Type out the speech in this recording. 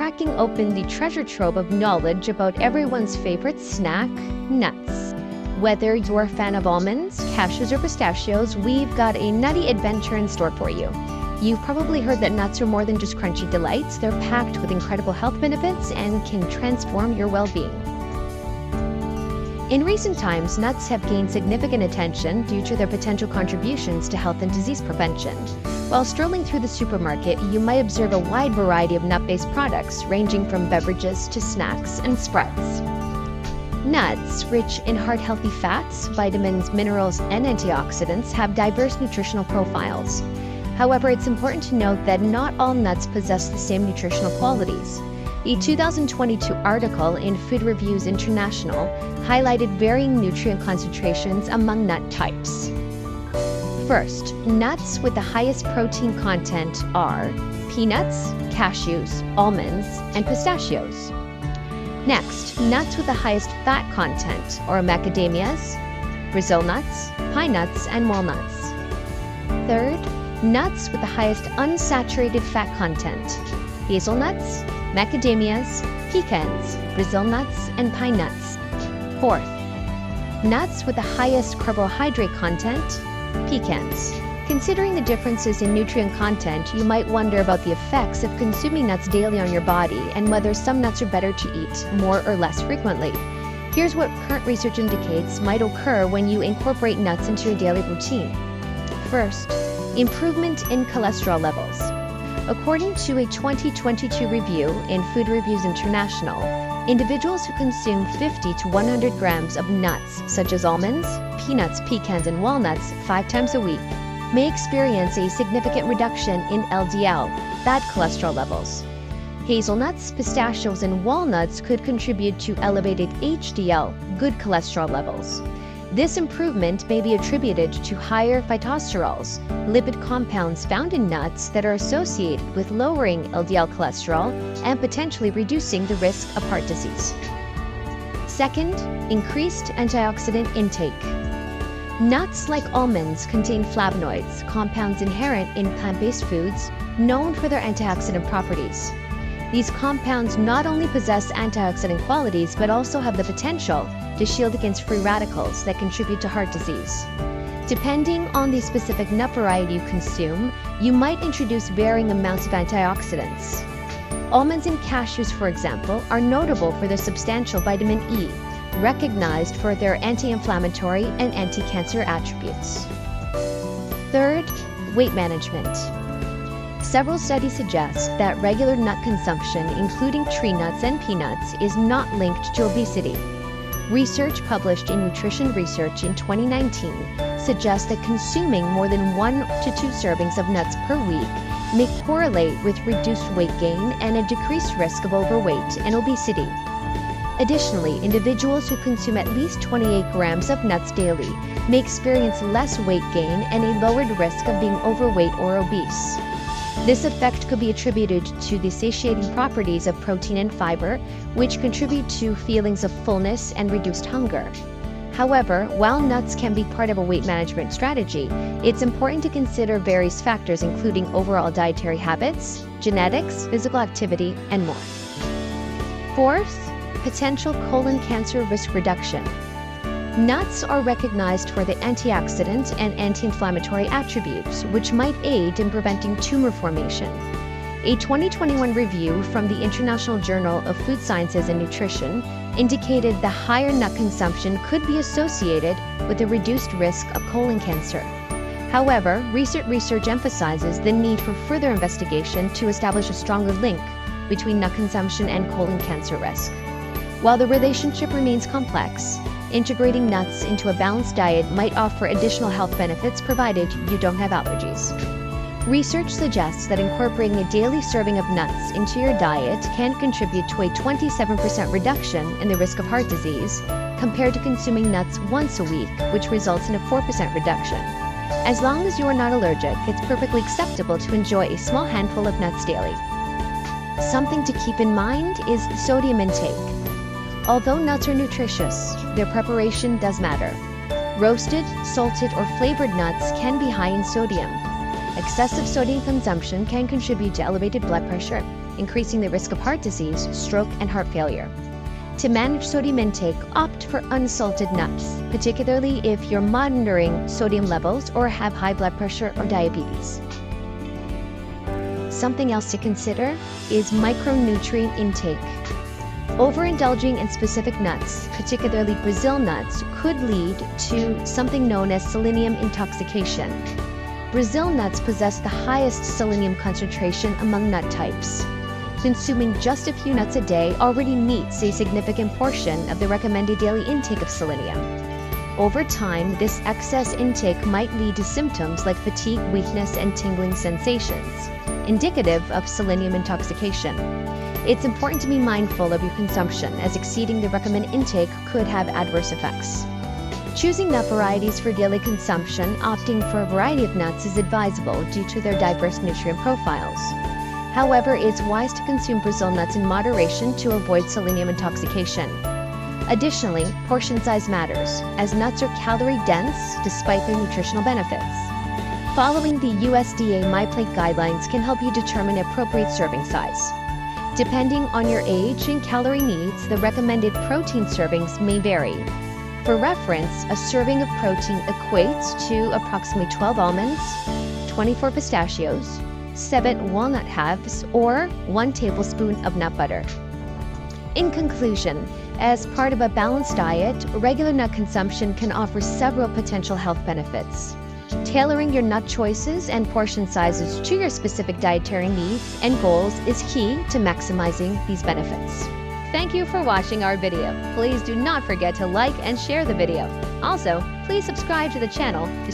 cracking open the treasure trove of knowledge about everyone's favorite snack, nuts. Whether you're a fan of almonds, cashews, or pistachios, we've got a nutty adventure in store for you. You've probably heard that nuts are more than just crunchy delights. They're packed with incredible health benefits and can transform your well-being. In recent times, nuts have gained significant attention due to their potential contributions to health and disease prevention. While strolling through the supermarket, you might observe a wide variety of nut-based products, ranging from beverages to snacks and spreads. Nuts, rich in heart-healthy fats, vitamins, minerals, and antioxidants, have diverse nutritional profiles. However, it's important to note that not all nuts possess the same nutritional qualities. A 2022 article in Food Reviews International highlighted varying nutrient concentrations among nut types. First, nuts with the highest protein content are peanuts, cashews, almonds, and pistachios. Next, nuts with the highest fat content are macadamias, Brazil nuts, pine nuts, and walnuts. Third, nuts with the highest unsaturated fat content: hazelnuts, macadamias, pecans, Brazil nuts, and pine nuts. Fourth, nuts with the highest carbohydrate content: pecans. Considering the differences in nutrient content, you might wonder about the effects of consuming nuts daily on your body and whether some nuts are better to eat more or less frequently. Here's what current research indicates might occur when you incorporate nuts into your daily routine. First, improvement in cholesterol levels. According to a 2022 review in Food Reviews International, individuals who consume 50 to 100 grams of nuts, such as almonds, peanuts, pecans, and walnuts 5 times a week, may experience a significant reduction in LDL, bad cholesterol levels. Hazelnuts, pistachios, and walnuts could contribute to elevated HDL, good cholesterol levels. This improvement may be attributed to higher phytosterols, lipid compounds found in nuts that are associated with lowering LDL cholesterol and potentially reducing the risk of heart disease. Second, increased antioxidant intake. Nuts like almonds contain flavonoids, compounds inherent in plant-based foods, known for their antioxidant properties. These compounds not only possess antioxidant qualities, but also have the potential to shield against free radicals that contribute to heart disease. Depending on the specific nut variety you consume, you might introduce varying amounts of antioxidants. Almonds and cashews, for example, are notable for their substantial vitamin E, recognized for their anti-inflammatory and anti-cancer attributes. Third, weight management. Several studies suggest that regular nut consumption, including tree nuts and peanuts, is not linked to obesity. Research published in Nutrition Research in 2019 suggests that consuming more than 1 to 2 servings of nuts per week may correlate with reduced weight gain and a decreased risk of overweight and obesity. Additionally, individuals who consume at least 28 grams of nuts daily may experience less weight gain and a lowered risk of being overweight or obese. This effect could be attributed to the satiating properties of protein and fiber, which contribute to feelings of fullness and reduced hunger. However, while nuts can be part of a weight management strategy, it's important to consider various factors including overall dietary habits, genetics, physical activity, and more. Fourth, potential colon cancer risk reduction. Nuts are recognized for the antioxidant and anti-inflammatory attributes, which might aid in preventing tumor formation. A 2021 review from the International Journal of Food Sciences and Nutrition indicated the higher nut consumption could be associated with a reduced risk of colon cancer. However, recent research emphasizes the need for further investigation to establish a stronger link between nut consumption and colon cancer risk. While the relationship remains complex, integrating nuts into a balanced diet might offer additional health benefits provided you don't have allergies. Research suggests that incorporating a daily serving of nuts into your diet can contribute to a 27% reduction in the risk of heart disease compared to consuming nuts once a week, which results in a 4% reduction. As long as you are not allergic, it's perfectly acceptable to enjoy a small handful of nuts daily. Something to keep in mind is sodium intake. Although nuts are nutritious, their preparation does matter. Roasted, salted, or flavored nuts can be high in sodium. Excessive sodium consumption can contribute to elevated blood pressure, increasing the risk of heart disease, stroke, and heart failure. To manage sodium intake, opt for unsalted nuts, particularly if you're monitoring sodium levels or have high blood pressure or diabetes. Something else to consider is micronutrient intake. Overindulging in specific nuts, particularly Brazil nuts, could lead to something known as selenium intoxication. Brazil nuts possess the highest selenium concentration among nut types. Consuming just a few nuts a day already meets a significant portion of the recommended daily intake of selenium. Over time, this excess intake might lead to symptoms like fatigue, weakness, and tingling sensations, indicative of selenium intoxication. It's important to be mindful of your consumption, as exceeding the recommended intake could have adverse effects. Choosing nut varieties for daily consumption, opting for a variety of nuts is advisable due to their diverse nutrient profiles. However, it's wise to consume Brazil nuts in moderation to avoid selenium intoxication. Additionally, portion size matters, as nuts are calorie-dense despite their nutritional benefits. Following the USDA MyPlate guidelines can help you determine appropriate serving size. Depending on your age and calorie needs, the recommended protein servings may vary. For reference, a serving of protein equates to approximately 12 almonds, 24 pistachios, 7 walnut halves, or 1 tablespoon of nut butter. In conclusion, as part of a balanced diet, regular nut consumption can offer several potential health benefits. Tailoring your nut choices and portion sizes to your specific dietary needs and goals is key to maximizing these benefits. Thank you for watching our video. Please do not forget to like and share the video. Also, please subscribe to the channel to